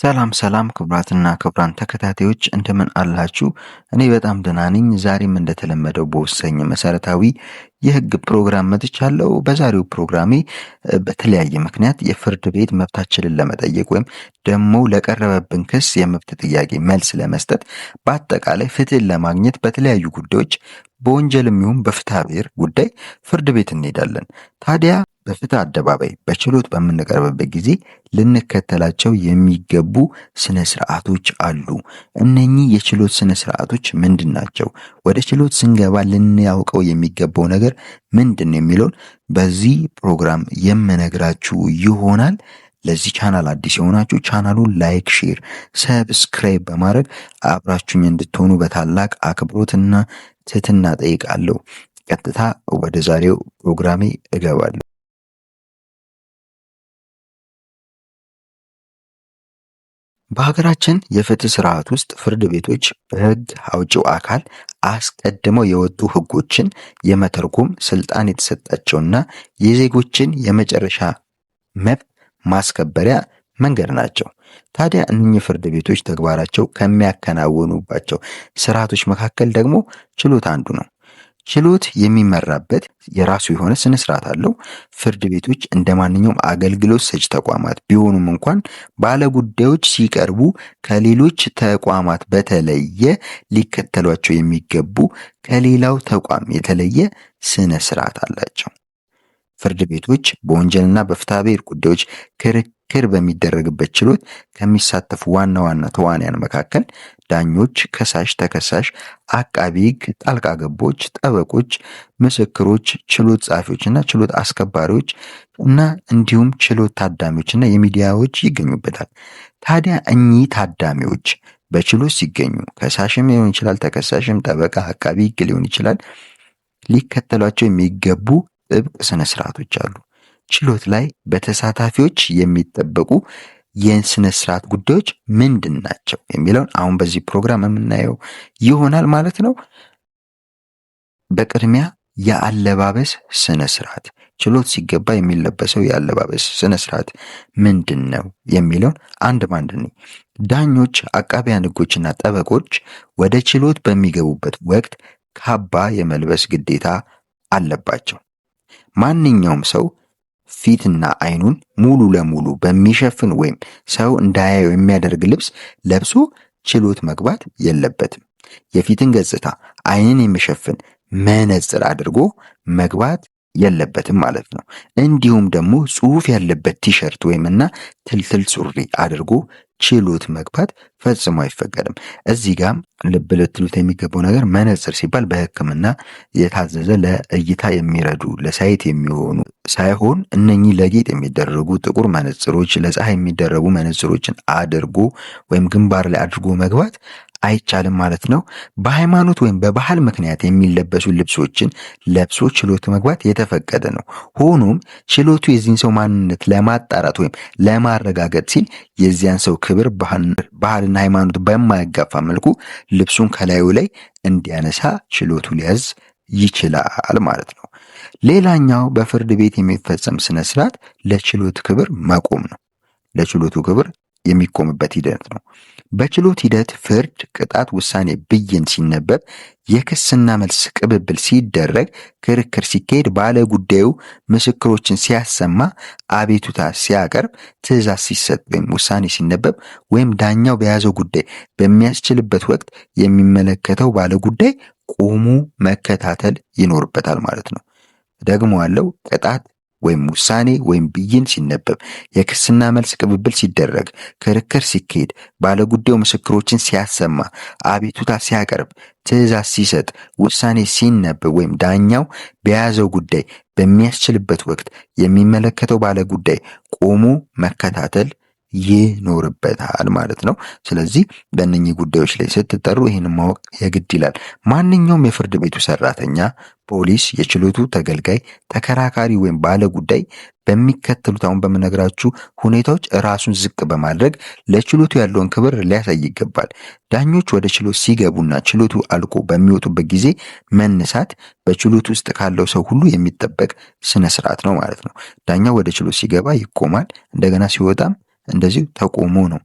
ሰላም ሰላም ክቡራትና ክቡራን ተከታታዮች እንደምን አላችሁ? እኔ በጣም ደህና ነኝ። ዛሬም እንደተለመደው በወሳኝ መሰረታዊ የህግ ፕሮግራም መጥቻለሁ። በዛሬው ፕሮግራሜ በተለያየ ምክንያት የፍርድ ቤት መብታችንን ለመጠየቅ ወይም ደግሞ ለቀረበብን ክስ የመብት ጥያቄ መልስ ለመስጠት በአጠቃላይ ፍትህን ለማግኘት በተለያዩ ጉዳዮች በወንጀልም ይሁን በፍትሐ ብሔር ጉዳይ ፍርድ ቤት እንሄዳለን። ታዲያ በፍትህ አደባባይ በችሎት በምንቀርብበት ጊዜ ልንከተላቸው የሚገቡ ስነ ስርዓቶች አሉ። እነኚህ የችሎት ስነ ስርዓቶች ምንድን ናቸው? ወደ ችሎት ስንገባ ልናውቀው የሚገባው ነገር ምንድን ነው የሚለውን በዚህ ፕሮግራም የምነግራችሁ ይሆናል። ለዚህ ቻናል አዲስ የሆናችሁ ቻናሉን ላይክ፣ ሼር፣ ሰብስክራይብ በማድረግ አብራችሁኝ እንድትሆኑ በታላቅ አክብሮትና ትህትና ጠይቃለሁ። ቀጥታ ወደ ዛሬው ፕሮግራሜ እገባለሁ። በሀገራችን የፍትህ ስርዓት ውስጥ ፍርድ ቤቶች በህግ አውጪው አካል አስቀድመው የወጡ ህጎችን የመተርጎም ስልጣን የተሰጣቸውና የዜጎችን የመጨረሻ መብት ማስከበሪያ መንገድ ናቸው። ታዲያ እነኚህ ፍርድ ቤቶች ተግባራቸው ከሚያከናውኑባቸው ስርዓቶች መካከል ደግሞ ችሎት አንዱ ነው። ችሎት የሚመራበት የራሱ የሆነ ስነ ስርዓት አለው። ፍርድ ቤቶች እንደ ማንኛውም አገልግሎት ሰጪ ተቋማት ቢሆኑም እንኳን ባለጉዳዮች ሲቀርቡ ከሌሎች ተቋማት በተለየ ሊከተሏቸው የሚገቡ ከሌላው ተቋም የተለየ ስነ ስርዓት አላቸው። ፍርድ ቤቶች በወንጀልና በፍትሐ ብሔር ጉዳዮች ክርክር በሚደረግበት ችሎት ከሚሳተፉ ዋና ዋና ተዋንያን መካከል ዳኞች፣ ከሳሽ፣ ተከሳሽ፣ አቃቢ ህግ፣ ጣልቃ ገቦች፣ ጠበቆች፣ ምስክሮች፣ ችሎት ጸሐፊዎችና ችሎት አስከባሪዎች እና እንዲሁም ችሎት ታዳሚዎችና የሚዲያዎች ይገኙበታል። ታዲያ እኚህ ታዳሚዎች በችሎት ሲገኙ ከሳሽም ሊሆን ይችላል፣ ተከሳሽም፣ ጠበቃ፣ አቃቢ ህግ ሊሆን ይችላል፣ ሊከተሏቸው የሚገቡ ጥብቅ ስነ ስርዓቶች አሉ። ችሎት ላይ በተሳታፊዎች የሚጠበቁ የስነ ስርዓት ጉዳዮች ምንድን ናቸው የሚለውን አሁን በዚህ ፕሮግራም የምናየው ይሆናል ማለት ነው። በቅድሚያ የአለባበስ ስነ ስርዓት፣ ችሎት ሲገባ የሚለበሰው የአለባበስ ስነ ስርዓት ምንድን ነው የሚለውን አንድ ባንድ ነው። ዳኞች፣ አቃቢያን ህጎችና ጠበቆች ወደ ችሎት በሚገቡበት ወቅት ካባ የመልበስ ግዴታ አለባቸው። ማንኛውም ሰው ፊትና አይኑን ሙሉ ለሙሉ በሚሸፍን ወይም ሰው እንዳያየው የሚያደርግ ልብስ ለብሶ ችሎት መግባት የለበትም። የፊትን ገጽታ አይንን የሚሸፍን መነጽር አድርጎ መግባት የለበትም ማለት ነው። እንዲሁም ደግሞ ጽሑፍ ያለበት ቲሸርት ወይምና ትልትል ሱሪ አድርጎ ችሎት መግባት ፈጽሞ አይፈቀድም። እዚህ ጋር ልብ ልትሉት የሚገባው ነገር መነጽር ሲባል በሕክምና የታዘዘ ለእይታ የሚረዱ ለሳይት የሚሆኑ ሳይሆን እነኚህ ለጌጥ የሚደረጉ ጥቁር መነጽሮች፣ ለፀሐይ የሚደረጉ መነጽሮችን አድርጎ ወይም ግንባር ላይ አድርጎ መግባት አይቻልም ማለት ነው። በሃይማኖት ወይም በባህል ምክንያት የሚለበሱ ልብሶችን ለብሶ ችሎት መግባት የተፈቀደ ነው። ሆኖም ችሎቱ የዚህን ሰው ማንነት ለማጣራት ወይም ለማረጋገጥ ሲል የዚያን ሰው ክብር፣ ባህልና ሃይማኖት በማያጋፋ መልኩ ልብሱን ከላዩ ላይ እንዲያነሳ ችሎቱ ሊያዝ ይችላል ማለት ነው። ሌላኛው በፍርድ ቤት የሚፈጸም ስነ ስርዓት ለችሎት ክብር መቆም ነው። ለችሎቱ ክብር የሚቆምበት ሂደት ነው። በችሎት ሂደት ፍርድ፣ ቅጣት፣ ውሳኔ፣ ብይን ሲነበብ፣ የክስና መልስ ቅብብል ሲደረግ፣ ክርክር ሲካሄድ፣ ባለ ጉዳዩ ምስክሮችን ሲያሰማ፣ አቤቱታ ሲያቀርብ፣ ትዕዛዝ ሲሰጥ ወይም ውሳኔ ሲነበብ ወይም ዳኛው በያዘው ጉዳይ በሚያስችልበት ወቅት የሚመለከተው ባለ ጉዳይ ቆሞ መከታተል ይኖርበታል ማለት ነው። ደግሞ ያለው ቅጣት ወይም ውሳኔ ወይም ብይን ሲነበብ፣ የክስና መልስ ቅብብል ሲደረግ፣ ክርክር ሲካሄድ፣ ባለጉዳዩ ምስክሮችን ሲያሰማ፣ አቤቱታ ሲያቀርብ፣ ትዕዛዝ ሲሰጥ፣ ውሳኔ ሲነበብ ወይም ዳኛው በያዘው ጉዳይ በሚያስችልበት ወቅት የሚመለከተው ባለጉዳይ ቆሞ መከታተል ይኖርበታል ማለት ነው። ስለዚህ በእነኚህ ጉዳዮች ላይ ስትጠሩ ይህንን ማወቅ የግድ ይላል። ማንኛውም የፍርድ ቤቱ ሰራተኛ፣ ፖሊስ፣ የችሎቱ ተገልጋይ፣ ተከራካሪ ወይም ባለ ጉዳይ በሚከተሉት አሁን በምነግራችሁ ሁኔታዎች ራሱን ዝቅ በማድረግ ለችሎቱ ያለውን ክብር ሊያሳይ ይገባል። ዳኞች ወደ ችሎት ሲገቡና ችሎቱ አልቆ በሚወጡበት ጊዜ መነሳት በችሎቱ ውስጥ ካለው ሰው ሁሉ የሚጠበቅ ስነ ስርዓት ነው ማለት ነው። ዳኛው ወደ ችሎት ሲገባ ይቆማል፣ እንደገና ሲወጣም እንደዚሁ ተቆሞ ነው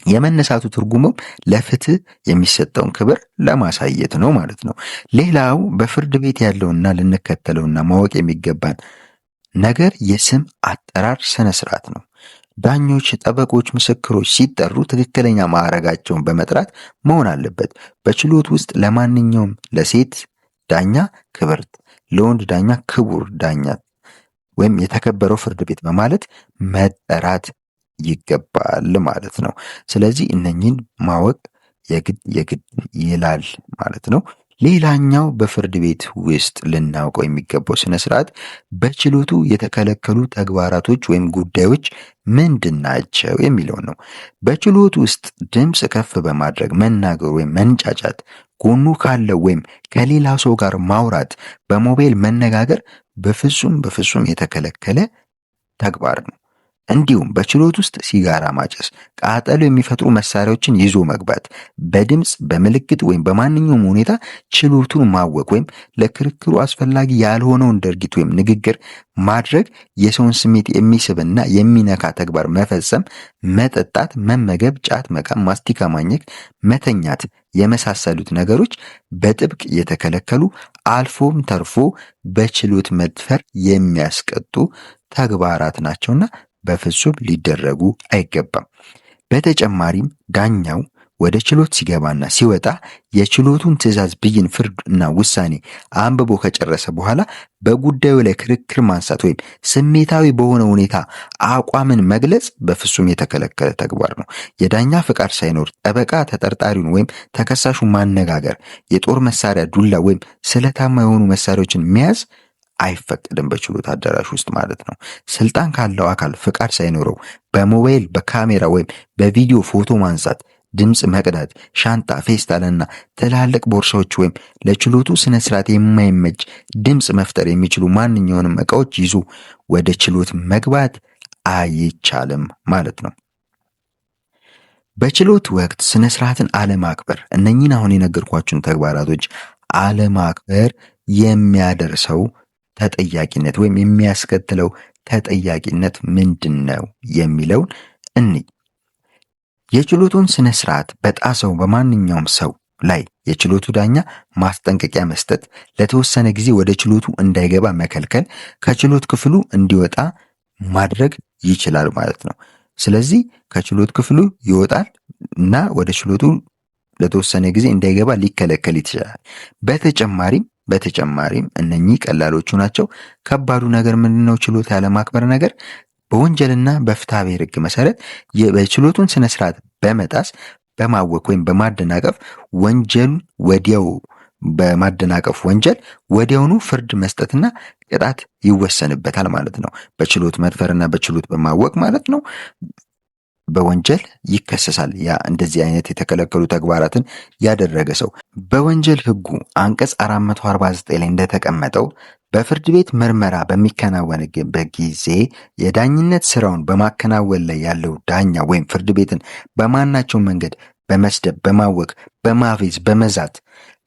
የመነሳቱ ትርጉሙም ለፍትህ የሚሰጠውን ክብር ለማሳየት ነው ማለት ነው። ሌላው በፍርድ ቤት ያለውና ልንከተለውና ማወቅ የሚገባን ነገር የስም አጠራር ስነ ስርዓት ነው። ዳኞች፣ ጠበቆች፣ ምስክሮች ሲጠሩ ትክክለኛ ማዕረጋቸውን በመጥራት መሆን አለበት። በችሎት ውስጥ ለማንኛውም ለሴት ዳኛ ክብርት፣ ለወንድ ዳኛ ክቡር ዳኛ ወይም የተከበረው ፍርድ ቤት በማለት መጠራት ይገባል ማለት ነው። ስለዚህ እነኚህን ማወቅ የግድ ይላል ማለት ነው። ሌላኛው በፍርድ ቤት ውስጥ ልናውቀው የሚገባው ስነ ስርዓት በችሎቱ የተከለከሉ ተግባራቶች ወይም ጉዳዮች ምንድን ናቸው የሚለው ነው። በችሎት ውስጥ ድምፅ ከፍ በማድረግ መናገር ወይም መንጫጫት፣ ጎኑ ካለው ወይም ከሌላ ሰው ጋር ማውራት፣ በሞባይል መነጋገር በፍጹም የተከለከለ ተግባር ነው። እንዲሁም በችሎት ውስጥ ሲጋራ ማጨስ፣ ቃጠሎ የሚፈጥሩ መሳሪያዎችን ይዞ መግባት፣ በድምፅ በምልክት ወይም በማንኛውም ሁኔታ ችሎቱን ማወቅ ወይም ለክርክሩ አስፈላጊ ያልሆነውን ድርጊት ወይም ንግግር ማድረግ፣ የሰውን ስሜት የሚስብና የሚነካ ተግባር መፈጸም፣ መጠጣት፣ መመገብ፣ ጫት መቃም፣ ማስቲካ ማኘክ፣ መተኛት የመሳሰሉት ነገሮች በጥብቅ የተከለከሉ አልፎም ተርፎ በችሎት መድፈር የሚያስቀጡ ተግባራት ናቸውና በፍጹም ሊደረጉ አይገባም። በተጨማሪም ዳኛው ወደ ችሎት ሲገባና ሲወጣ የችሎቱን ትዕዛዝ፣ ብይን፣ ፍርድ እና ውሳኔ አንብቦ ከጨረሰ በኋላ በጉዳዩ ላይ ክርክር ማንሳት ወይም ስሜታዊ በሆነ ሁኔታ አቋምን መግለጽ በፍጹም የተከለከለ ተግባር ነው። የዳኛ ፍቃድ ሳይኖር ጠበቃ ተጠርጣሪውን ወይም ተከሳሹን ማነጋገር፣ የጦር መሳሪያ፣ ዱላ ወይም ስለታማ የሆኑ መሳሪያዎችን መያዝ አይፈቀድም በችሎት አዳራሽ ውስጥ ማለት ነው። ስልጣን ካለው አካል ፍቃድ ሳይኖረው በሞባይል በካሜራ ወይም በቪዲዮ ፎቶ ማንሳት፣ ድምፅ መቅዳት፣ ሻንጣ፣ ፌስታልና ትላልቅ ቦርሳዎች ወይም ለችሎቱ ስነ ስርዓት የማይመች ድምፅ መፍጠር የሚችሉ ማንኛውንም ዕቃዎች ይዞ ወደ ችሎት መግባት አይቻልም ማለት ነው። በችሎት ወቅት ስነ ስርዓትን አለማክበር፣ እነኚህን አሁን የነገርኳችሁን ተግባራቶች አለማክበር የሚያደርሰው ተጠያቂነት ወይም የሚያስከትለው ተጠያቂነት ምንድን ነው የሚለውን እንይ። የችሎቱን ስነ ስርዓት በጣሰው በማንኛውም ሰው ላይ የችሎቱ ዳኛ ማስጠንቀቂያ መስጠት፣ ለተወሰነ ጊዜ ወደ ችሎቱ እንዳይገባ መከልከል፣ ከችሎት ክፍሉ እንዲወጣ ማድረግ ይችላል ማለት ነው። ስለዚህ ከችሎት ክፍሉ ይወጣል እና ወደ ችሎቱ ለተወሰነ ጊዜ እንዳይገባ ሊከለከል ይችላል። በተጨማሪም እነኚህ ቀላሎቹ ናቸው። ከባዱ ነገር ምንድነው? ችሎት ያለማክበር ነገር በወንጀልና በፍትሐ ብሔር ሕግ መሰረት የችሎቱን ስነ ስርዓት በመጣስ በማወክ ወይም በማደናቀፍ ወንጀል ወዲያው በማደናቀፍ ወንጀል ወዲያውኑ ፍርድ መስጠትና ቅጣት ይወሰንበታል ማለት ነው። በችሎት መድፈርና በችሎት በማወቅ ማለት ነው በወንጀል ይከሰሳል። ያ እንደዚህ አይነት የተከለከሉ ተግባራትን ያደረገ ሰው በወንጀል ሕጉ አንቀጽ 449 ላይ እንደተቀመጠው በፍርድ ቤት ምርመራ በሚከናወንበት ጊዜ የዳኝነት ስራውን በማከናወን ላይ ያለው ዳኛ ወይም ፍርድ ቤትን በማናቸው መንገድ በመስደብ፣ በማወክ፣ በማፌዝ፣ በመዛት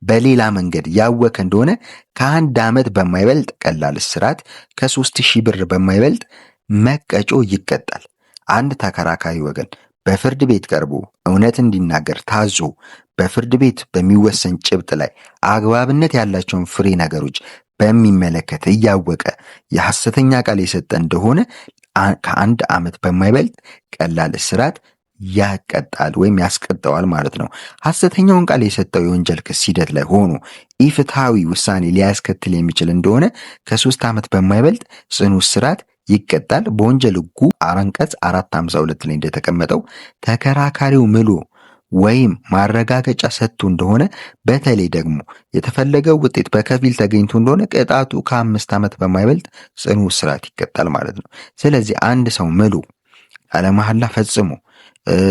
በሌላ መንገድ ያወከ እንደሆነ ከ1 ዓመት በማይበልጥ ቀላል እስራት ከ3000 ብር በማይበልጥ መቀጮ ይቀጣል። አንድ ተከራካሪ ወገን በፍርድ ቤት ቀርቦ እውነት እንዲናገር ታዞ በፍርድ ቤት በሚወሰን ጭብጥ ላይ አግባብነት ያላቸውን ፍሬ ነገሮች በሚመለከት እያወቀ የሐሰተኛ ቃል የሰጠ እንደሆነ ከ1 ዓመት በማይበልጥ ቀላል እስራት ያቀጣል ወይም ያስቀጣዋል ማለት ነው። ሐሰተኛውን ቃል የሰጠው የወንጀል ክስ ሂደት ላይ ሆኖ ኢፍትሐዊ ውሳኔ ሊያስከትል የሚችል እንደሆነ ከ3 ዓመት በማይበልጥ ጽኑ እስራት ይቀጣል። በወንጀል ሕጉ አንቀጽ 452 ላይ እንደተቀመጠው ተከራካሪው ምሎ ወይም ማረጋገጫ ሰጥቶ እንደሆነ በተለይ ደግሞ የተፈለገው ውጤት በከፊል ተገኝቶ እንደሆነ ቅጣቱ ከ5 ዓመት በማይበልጥ ጽኑ እስራት ይቀጣል ማለት ነው። ስለዚህ አንድ ሰው ምሎ ቃለ መሐላ ፈጽሞ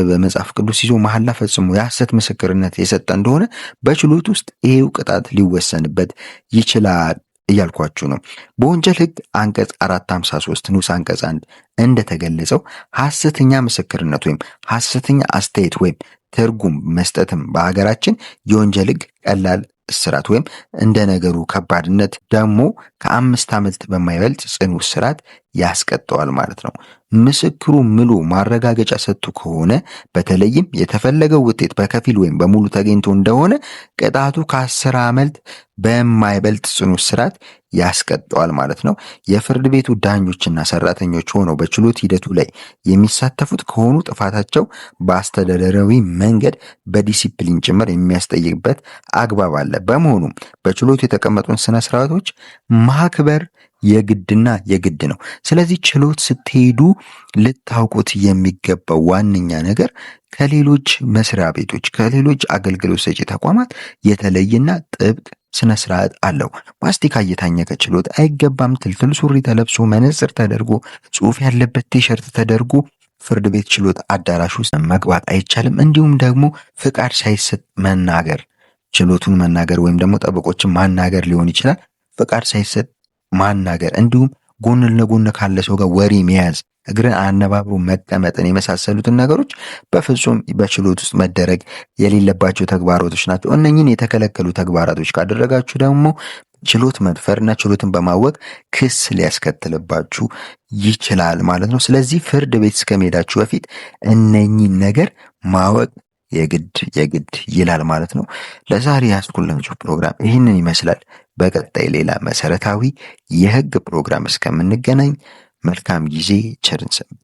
በመጽሐፍ ቅዱስ ይዞ መሐላ ፈጽሞ የሐሰት ምስክርነት የሰጠ እንደሆነ በችሎት ውስጥ ይሄው ቅጣት ሊወሰንበት ይችላል እያልኳችሁ ነው። በወንጀል ሕግ አንቀጽ 453 ንዑስ አንቀጽ 1 እንደተገለጸው ሐሰተኛ ምስክርነት ወይም ሐሰተኛ አስተያየት ወይም ትርጉም መስጠትም በሀገራችን የወንጀል ሕግ ቀላል እስራት ወይም እንደ ነገሩ ከባድነት ደግሞ ከ5 ዓመት በማይበልጥ ጽኑ እስራት ያስቀጠዋል ማለት ነው። ምስክሩ ምሎ ማረጋገጫ ሰጥቶ ከሆነ በተለይም የተፈለገው ውጤት በከፊል ወይም በሙሉ ተገኝቶ እንደሆነ ቅጣቱ ከ10 ዓመት በማይበልጥ ጽኑ እስራት ያስቀጠዋል ማለት ነው። የፍርድ ቤቱ ዳኞችና ሰራተኞች ሆነው በችሎት ሂደቱ ላይ የሚሳተፉት ከሆኑ ጥፋታቸው በአስተዳደራዊ መንገድ በዲሲፕሊን ጭምር የሚያስጠይቅበት አግባብ አለ። በመሆኑም በችሎቱ የተቀመጡን ስነ ስርዓቶች ማክበር የግድና የግድ ነው። ስለዚህ ችሎት ስትሄዱ ልታውቁት የሚገባው ዋነኛ ነገር ከሌሎች መስሪያ ቤቶች ከሌሎች አገልግሎት ሰጪ ተቋማት የተለየና ጥብቅ ስነ ስርዓት አለው። ማስቲካ እየታኘከ ችሎት አይገባም። ትልትል ሱሪ ተለብሶ መነጽር ተደርጎ ጽሑፍ ያለበት ቲሸርት ተደርጎ ፍርድ ቤት ችሎት አዳራሽ ውስጥ መግባት አይቻልም። እንዲሁም ደግሞ ፍቃድ ሳይሰጥ መናገር፣ ችሎቱን መናገር ወይም ደግሞ ጠበቆችን ማናገር ሊሆን ይችላል። ፍቃድ ሳይሰጥ ማናገር፣ እንዲሁም ጎን ለጎን ካለ ሰው ጋር ወሬ መያዝ፣ እግርን አነባብሮ መቀመጥን የመሳሰሉትን ነገሮች በፍጹም በችሎት ውስጥ መደረግ የሌለባቸው ተግባራቶች ናቸው። እነኚህን የተከለከሉ ተግባራቶች ካደረጋችሁ ደግሞ ችሎት መድፈርና ችሎትን በማወቅ ክስ ሊያስከትልባችሁ ይችላል ማለት ነው። ስለዚህ ፍርድ ቤት እስከመሄዳችሁ በፊት እነኚህን ነገር ማወቅ የግድ ይላል ማለት ነው። ለዛሬ ያስኩላችሁ ፕሮግራም ይህንን ይመስላል። በቀጣይ ሌላ መሰረታዊ የህግ ፕሮግራም እስከምንገናኝ መልካም ጊዜ፣ ቸርን ሰንብቱ።